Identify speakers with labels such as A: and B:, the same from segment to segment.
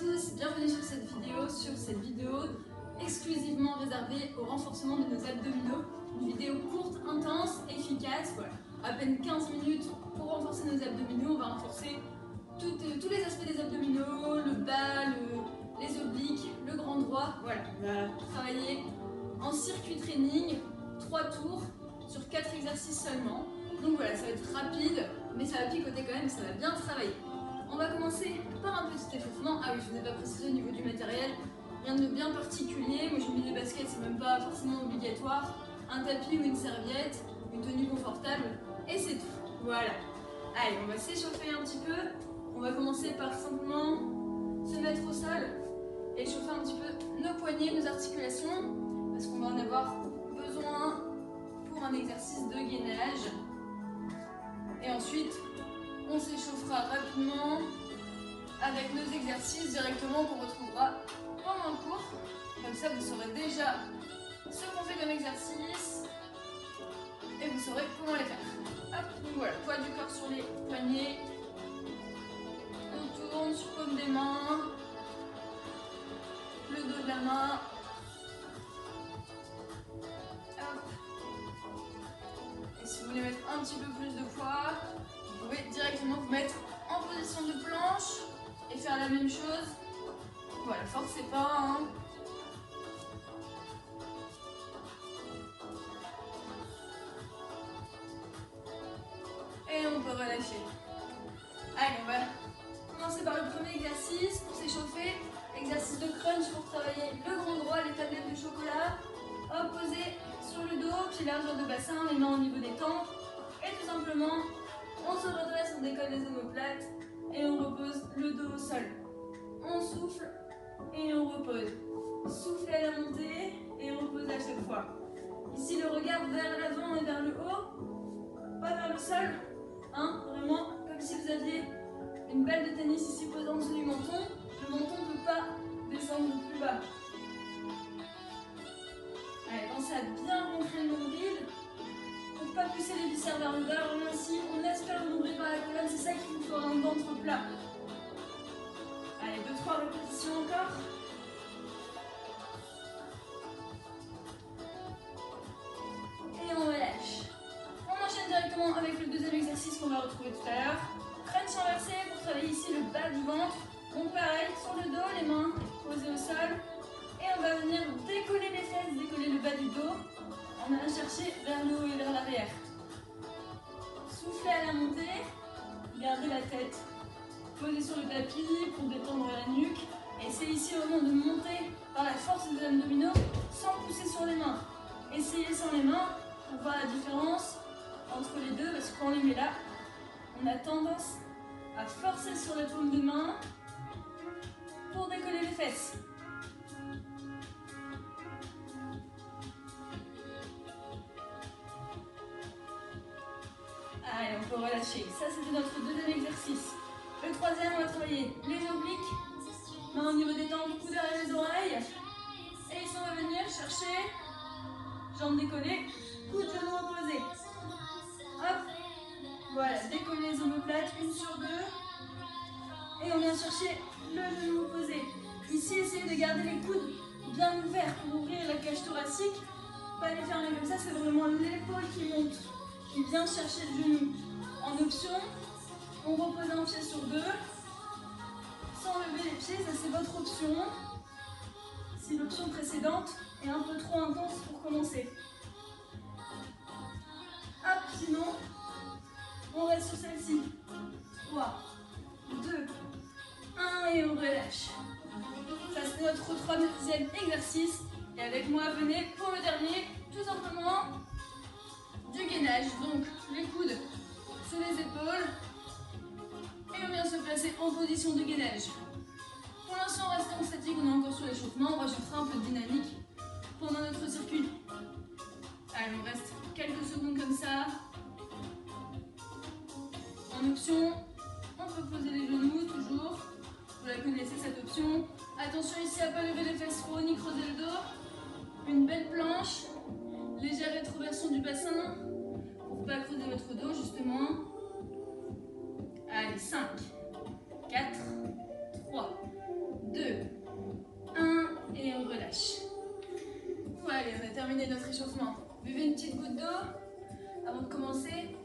A: tous, bienvenue sur cette vidéo exclusivement réservée au renforcement de nos abdominaux. Une vidéo courte, intense, efficace, voilà. À peine 15 minutes pour renforcer nos abdominaux. On va renforcer tous les aspects des abdominaux, le bas, les obliques, le grand droit. Voilà, on va travailler en circuit training, 3 tours sur 4 exercices seulement. Donc voilà, ça va être rapide, mais ça va picoter quand même, ça va bien travailler. On va commencer par un petit échauffement. Ah oui, je ne vous ai pas précisé au niveau du matériel, rien de bien particulier. Moi j'ai mis des baskets, c'est même pas forcément obligatoire. Un tapis ou une serviette, une tenue confortable, et c'est tout. Voilà. Allez, on va s'échauffer un petit peu. On va commencer par simplement se mettre au sol et chauffer un petit peu nos poignets, nos articulations, parce qu'on va en avoir besoin pour un exercice de gainage. Et ensuite, on s'échauffera rapidement avec nos exercices directement qu'on retrouvera pendant le cours. Comme ça, vous saurez déjà ce qu'on fait comme exercice et vous saurez comment les faire. Hop, donc voilà, poids du corps sur les poignets. On tourne sur paume des mains, le dos de la main. Hop. Et si vous voulez mettre un petit peu plus de poids, vous pouvez directement vous mettre en position de planche et faire la même chose. Voilà, forcez pas, hein. Et on peut relâcher. Allez, on va commencer par le premier exercice pour s'échauffer. Exercice de crunch pour travailler le grand droit, les tablettes de chocolat. Hop, posé sur le dos, pied largeur de bassin, les mains au niveau des tempes. Et tout simplement, on se redresse, on décolle les omoplates et on repose le dos au sol. On souffle et on repose. Soufflez à la montée et reposez à chaque fois. Ici, le regard vers l'avant et vers le haut, pas vers le sol. Hein, vraiment, comme si vous aviez une balle de tennis ici posée en dessous du menton. Le menton ne peut pas descendre plus bas. Allez, pensez à bien gonfler le nombril pour ne pas pousser les viscères vers le bas. Vraiment ici, on aspire le nombril par la colonne, c'est ça qui vous fera un ventre plat. Allez, 2-3 répétitions encore. Et on relâche. On enchaîne directement avec le deuxième exercice qu'on va retrouver tout à l'heure. Crunch inversé pour travailler ici le bas du ventre. Donc pareil, sur le dos, les mains posées au sol. Et on va venir décoller les fesses, décoller le bas du dos. On va chercher vers le haut et vers l'arrière. Soufflez à la montée. Gardez la tête posée sur le tapis pour détendre la nuque. Et c'est ici au moment de monter par la force des abdominaux sans pousser sur les mains. Essayez sans les mains pour voir la différence entre les deux, parce que quand on les met là, on a tendance à forcer sur la paume de main pour décoller les fesses. Allez, on peut relâcher. Ça, c'était notre deuxième exercice. Le troisième, on va travailler les obliques. Main au niveau des tempes, coude derrière les oreilles. Et ici, on va venir chercher jambes décollées, coude genoux opposés. Hop. Voilà, décoller les omoplates, une sur deux. Et on vient chercher le genou opposé. Ici, essayez de garder les coudes bien ouverts pour ouvrir la cage thoracique. Pas les fermer comme ça, c'est vraiment l'épaule qui monte, qui vient chercher le genou. En option, on repose un pied sur deux, sans lever les pieds, ça c'est votre option. Si l'option précédente est un peu trop intense pour commencer. Hop, sinon, on reste sur celle-ci. 3, 2, 1 et on relâche. Ça c'est notre troisième exercice. Et avec moi, venez pour le dernier, tout simplement du gainage. Donc les coudes sous les épaules. Et on vient se placer en position de gainage. Pour l'instant, restons statiques, on est encore sur l'échauffement. On rajoutera un peu de dynamique pendant notre circuit. Allez, on reste quelques secondes comme ça. En option, on peut poser les genoux toujours. Vous la connaissez cette option. Attention ici à ne pas lever les fesses trop ni creuser le dos. Une belle planche. Légère rétroversion du bassin pour ne pas creuser votre dos justement. Allez, 5, 4, 3, 2, avant de commencer.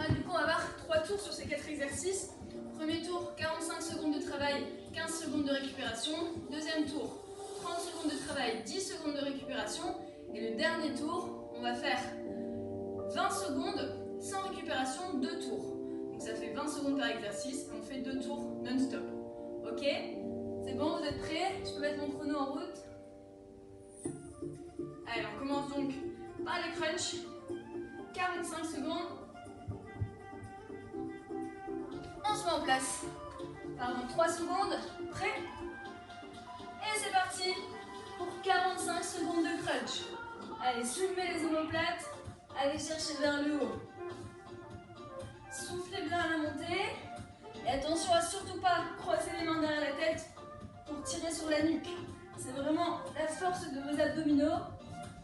A: Du coup, on va avoir 3 tours sur ces 4 exercices. Premier tour, 45 secondes de travail, 15 secondes de récupération. Deuxième tour, 30 secondes de travail, 10 secondes de récupération. Et le dernier tour, on va faire 20 secondes sans récupération, 2 tours. Donc ça fait 20 secondes par exercice et on fait 2 tours non-stop. Ok? C'est bon, vous êtes prêts? Je peux mettre mon chrono en route. Allez, on commence donc par les crunchs. 45 secondes. On se met en place. Pardon, 3 secondes. Prêt? Et c'est parti pour 45 secondes de crunch. Allez, soulevez les omoplates. Allez chercher vers le haut. Soufflez bien à la montée. Et attention à surtout pas croiser les mains derrière la tête pour tirer sur la nuque. C'est vraiment la force de vos abdominaux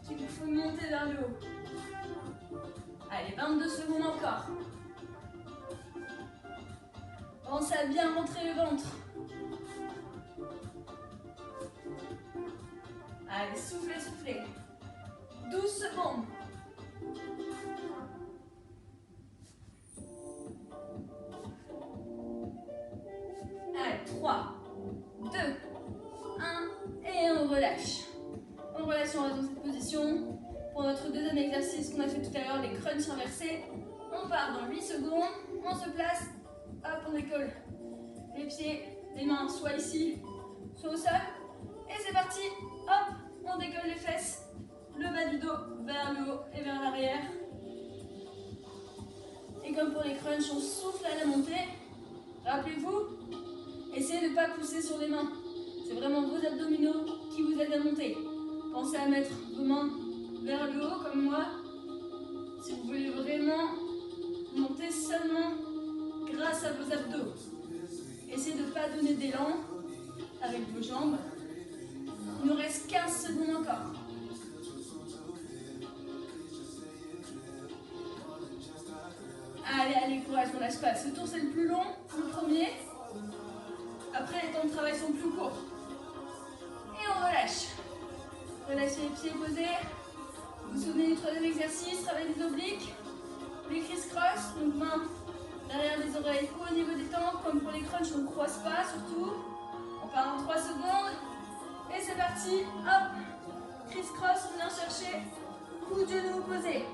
A: qui vous faut monter vers le haut. Allez, 22 secondes encore. Pensez à bien rentrer le ventre. Allez, soufflez, soufflez. 12 secondes. Allez, 3, 2, 1, et on relâche. On relâche, on reste dans cette position. Pour notre deuxième exercice qu'on a fait tout à l'heure, les crunchs inversés, on part dans 8 secondes, on se place, hop, on décolle les pieds, les mains, soit ici, soit au sol. Et c'est parti, hop, on décolle les fesses, le bas du dos vers le haut et vers l'arrière. Et comme pour les crunchs, on souffle à la montée. Rappelez-vous, essayez de ne pas pousser sur les mains. C'est vraiment vos abdominaux qui vous aident à monter. Pensez à mettre vos mains vers le haut comme moi. Si vous voulez vraiment monter seulement grâce à vos abdos. Essayez de ne pas donner d'élan avec vos jambes. Il nous reste 15 secondes encore. Allez, allez, courage, on lâche pas. Ce tour, c'est le plus long, le premier. Après, les temps de travail sont plus courts. Et on relâche. Relâchez les pieds posés. Vous vous souvenez du troisième exercice, travail des obliques. Les criss-cross, donc main derrière les oreilles ou au niveau des tempes. Comme pour les crunchs, on ne croise pas surtout. On part en 3 secondes. Et c'est parti. Hop. Criss-cross, on vient chercher. Coup de genou opposé.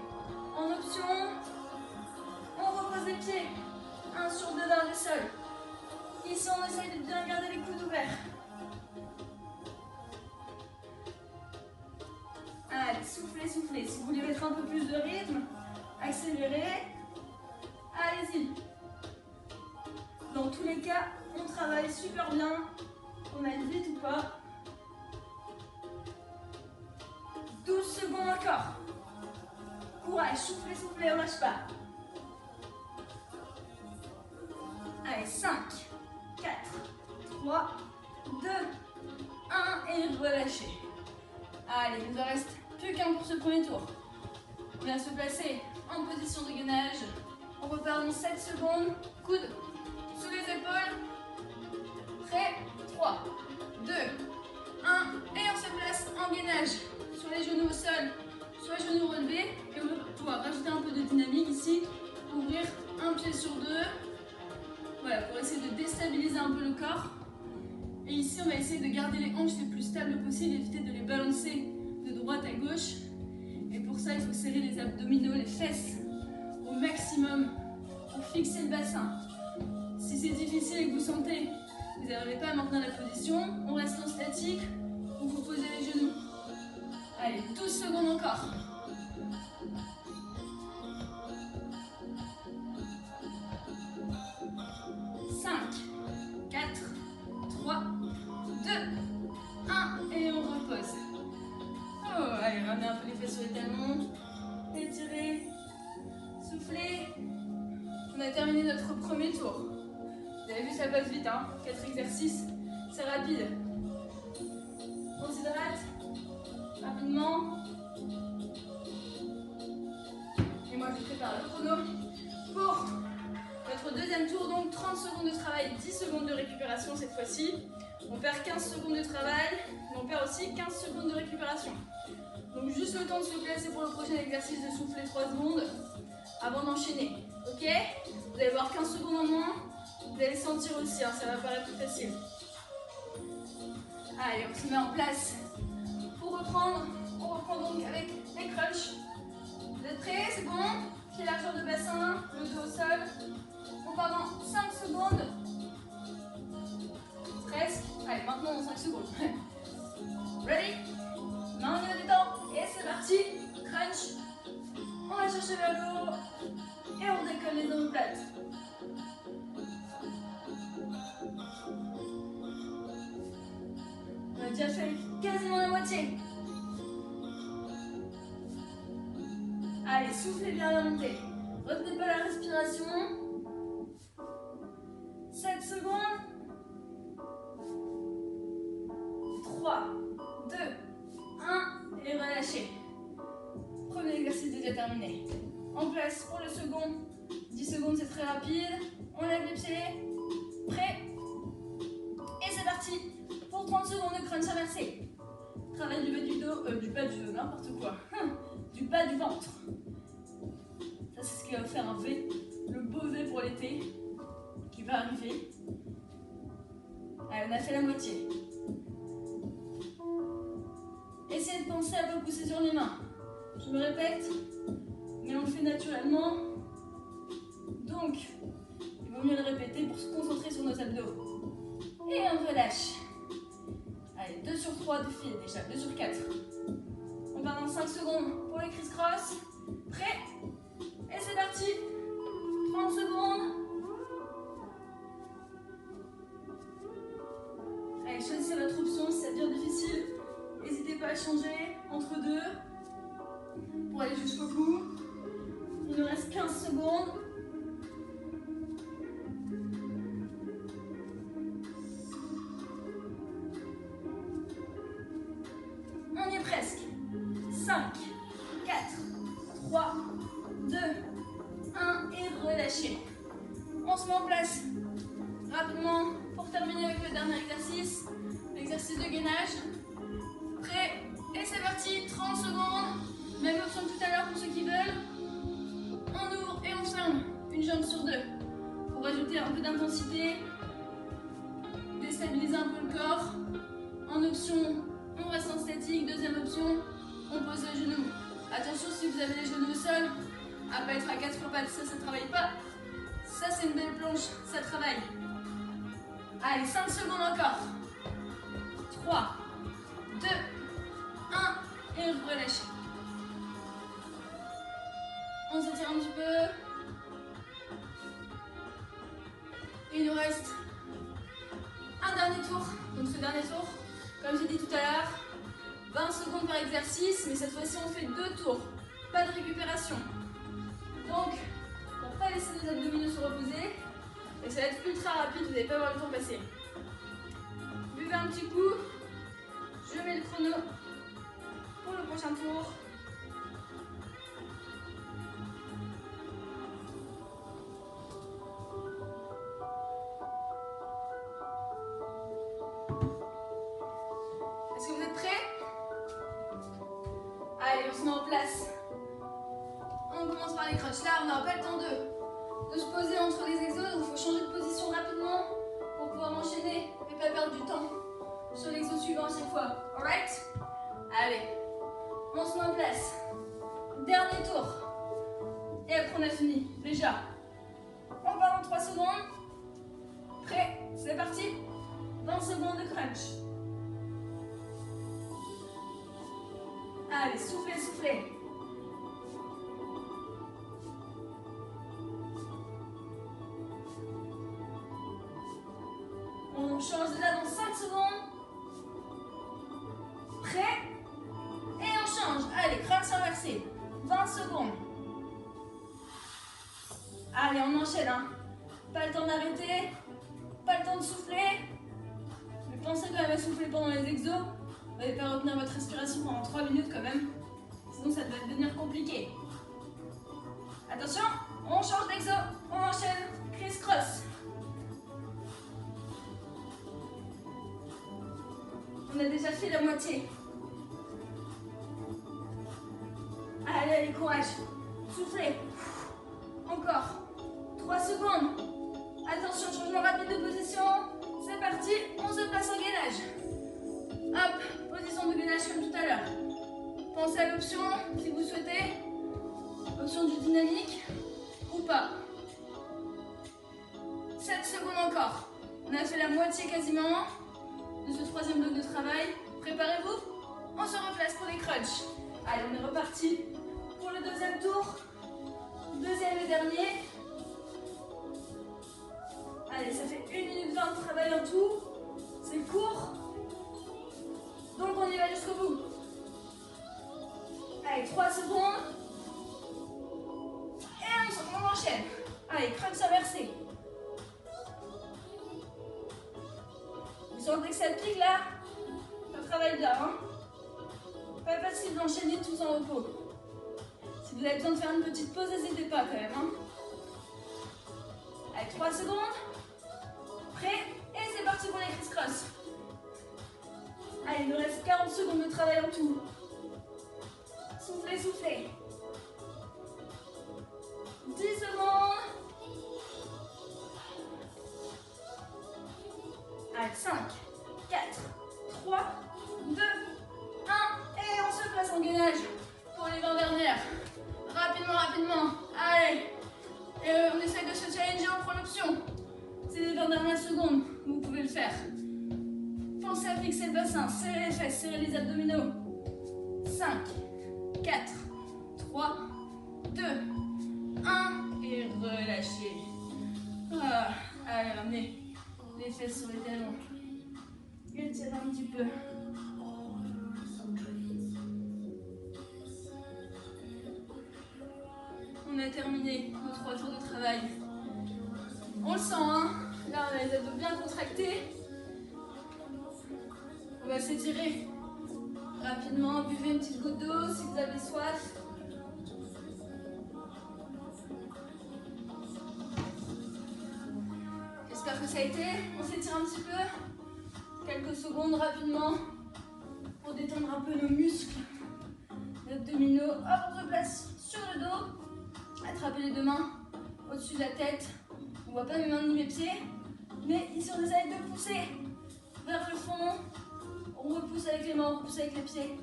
A: En option, on repose les pieds. 1 sur 2 vers le sol. Ici, on essaye de bien garder les coudes ouverts. Allez, soufflez, soufflez. Si vous voulez mettre un peu plus de rythme, accélérez. Allez-y. Dans tous les cas, on travaille super bien. On aille vite ou pas. 12 secondes encore. Courage, soufflez, soufflez, on lâche pas. Allez, 5, 4, 3, 2, 1 et relâchez. Allez, il nous en reste plus qu'un pour ce premier tour. On vient se placer en position de gainage. On repart dans 7 secondes. Coude sous les épaules. Prêt? 3, 2, 1. Et on se place en gainage. Sur les genoux au sol, soit genoux relevés. Et on va pouvoir rajouter un peu de dynamique ici. Ouvrir un pied sur deux. Voilà, pour essayer de déstabiliser un peu le corps. Et ici, on va essayer de garder les hanches les plus stables possible, éviter de les balancer de droite à gauche. Et pour ça, il faut serrer les abdominaux, les fesses au maximum pour fixer le bassin. Si c'est difficile et que vous sentez que vous n'arrivez pas à maintenir la position, on reste en statique ou vous posez les genoux. Allez, 12 secondes encore. Allez, ramenez un peu les fesses sur les talons. Étirez. Soufflez. On a terminé notre premier tour. Vous avez vu, ça passe vite, hein. 4 exercices, c'est rapide. On s'hydrate rapidement. Et moi, je prépare le chrono pour notre deuxième tour. Donc 30 secondes de travail, 10 secondes de récupération cette fois-ci. On perd 15 secondes de travail, mais on perd aussi 15 secondes de récupération. Donc juste le temps de se placer pour le prochain exercice, de souffler 3 secondes avant d'enchaîner. Ok? Vous allez voir 15 secondes en moins. Vous allez sentir aussi, hein, ça va paraître plus facile. Allez, on se met en place pour reprendre. On reprend donc avec les crunchs. Vous êtes prêts? C'est bon? Pied largeur de bassin, le dos au sol. On part dans 5 secondes. Presque. Allez, maintenant dans 5 secondes. Ready? Main au niveau du temps. Et c'est parti. Crunch. On va chercher vers le haut. Et on décolle les omoplates. On a déjà fait quasiment la moitié. Allez, soufflez bien la montée. Retenez pas la respiration. 7 secondes. 3, 2, 1. Et relâchez. Premier exercice déjà terminé. En place pour le second. 10 secondes, c'est très rapide. On lève les pieds. Prêt? Et c'est parti pour 30 secondes de crunch inversé. Travail du bas du dos, n'importe quoi. Du bas du ventre. Ça, c'est ce qui va faire un V, le beau V pour l'été, qui va arriver. Allez, on a fait la moitié. Essayez de penser à ne pas pousser sur les mains. Je me répète, mais on le fait naturellement. Donc, il vaut mieux le répéter pour se concentrer sur nos abdos. Et on relâche. Allez, 2 sur 3 de fil déjà, 2 sur 4. On part dans 5 secondes pour les criss-cross. Prêt? Et c'est parti. 30 secondes. Allez, choisissez votre option si ça devient difficile. N'hésitez pas à changer entre deux pour aller jusqu'au bout. Il nous reste 15 secondes. On y est presque. 5, 4, 3, 2, 1 et relâchez. On se met en place rapidement pour terminer avec le dernier exercice, l'exercice de gainage. Prêt? Et c'est parti, 30 secondes. Même option que tout à l'heure pour ceux qui veulent. On ouvre et on ferme une jambe sur deux pour ajouter un peu d'intensité, déstabiliser un peu le corps. En option, on reste en statique. Deuxième option, on pose les genoux. Attention, si vous avez les genoux au sol, à ne pas être à 4 pattes, ça ne travaille pas. Ça, c'est une belle planche, ça travaille. Allez, 5 secondes encore. 3, 2, 1 et relâchez. On s'étire un petit peu. Il nous reste un dernier tour. Donc ce dernier tour, comme j'ai dit tout à l'heure, 20 secondes par exercice, mais cette fois-ci on fait 2 tours. Pas de récupération. Donc, pour ne pas laisser nos abdominaux se reposer, et ça va être ultra rapide, vous n'allez pas voir le temps passer. Buvez un petit coup. Je mets le chrono pour le prochain tour. Est-ce que vous êtes prêts? Allez, on se met en place. On commence par les crunchs. Là, on n'aura pas le temps de se poser entre les exos, donc il faut changer de position rapidement pour pouvoir enchaîner et pas perdre du temps sur l'exo suivant à chaque fois. Alright? Allez, on se met en place. Dernier tour. Et après, on a fini. Déjà. On part dans 3 secondes. Prêt? C'est parti. 20 secondes de crunch. Allez, soufflez, soufflez. On change déjà dans 5 secondes. Prêt? Et on change. Allez, crunch inversé. 20 secondes. Allez, on enchaîne. Hein. Pas le temps d'arrêter. Pas le temps de souffler. Mais pensez quand même à souffler pendant les exos. Vous n'allez pas retenir votre respiration pendant 3 minutes quand même. Sinon, ça va devenir compliqué. Attention, on change d'exo. On enchaîne. Criss-cross. On a déjà fait la moitié. Allez, courage. Soufflez. Encore. 3 secondes. Attention, changement rapide de position. C'est parti, on se place en gainage. Hop, position de gainage comme tout à l'heure. Pensez à l'option, si vous souhaitez. Option du dynamique ou pas. 7 secondes encore. On a fait la moitié quasiment de ce 3e bloc de travail. Préparez-vous. On se replace pour les crunchs. Allez, on est reparti pour le 2e tour. 2e et dernier. Allez, ça fait 1 minute 20 de travail en tout. C'est court. Donc on y va jusqu'au bout. Allez, 3 secondes. Et on enchaîne. Allez, crunch inversé. Vous sentez que ça pique là? Ça travaille bien, hein? Pas facile d'enchaîner tous en repos. Si vous avez besoin de faire une petite pause, n'hésitez pas quand même, hein? Allez, 3 secondes. Prêt? Et c'est parti pour les criss-cross. Allez, il nous reste 40 secondes de travail en tout. Soufflez, soufflez. 10 secondes. Allez, 5, 4, 3, 2, 1. Et on se place en gainage pour les 20 dernières. Rapidement, rapidement. Allez. Et on essaie de se challenger, on prend l'option. C'est les 20 dernières secondes, vous pouvez le faire. Pensez à fixer le bassin, serrez les fesses, serrez les abdominaux. 5, 4, 3, 2, 1. Et relâchez. Ah, allez, ramenez les fesses sur les talons. Étirez un petit peu. On a terminé nos 3 tours de travail. On le sent, hein? Là, on a les abdos bien contractés. On va s'étirer rapidement. Buvez une petite goutte d'eau si vous avez soif. J'espère que ça a été. On s'étire un petit peu. Quelques secondes rapidement pour détendre un peu nos muscles. Les abdominaux. Hop, on se place sur le dos. Attrapez les 2 mains au-dessus de la tête. On ne voit pas mes mains ni mes pieds. Mais ici, on essaie de pousser vers le fond. On repousse avec les mains, on repousse avec les pieds.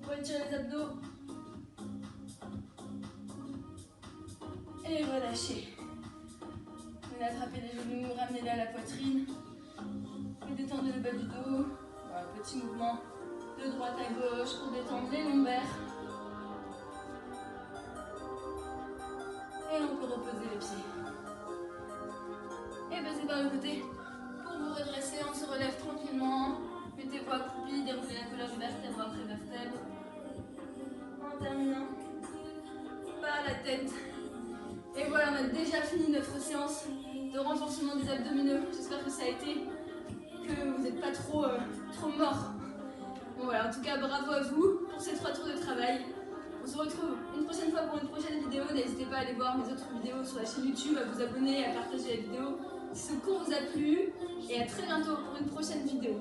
A: Pour étirer les abdos. Et relâchez. Vous allez attraper les genoux, ramenez-les à la poitrine. Et détendez le bas du dos. Voilà, petit mouvement de droite à gauche pour détendre les lombaires. Et on peut reposer les pieds. Et passez par le côté. Pour vous redresser, on se relève tranquillement. Mettez-vous accroupi, déroulez la colonne vertèbre après vertèbre. En terminant par la tête. Et voilà, on a déjà fini notre séance de renforcement des abdominaux. J'espère que ça a été, que vous n'êtes pas trop morts. Bon voilà, en tout cas, bravo à vous pour ces 3 tours de travail. On se retrouve une prochaine fois pour une prochaine vidéo. N'hésitez pas à aller voir mes autres vidéos sur la chaîne YouTube, à vous abonner, à partager la vidéo si ce cours vous a plu. Et à très bientôt pour une prochaine vidéo.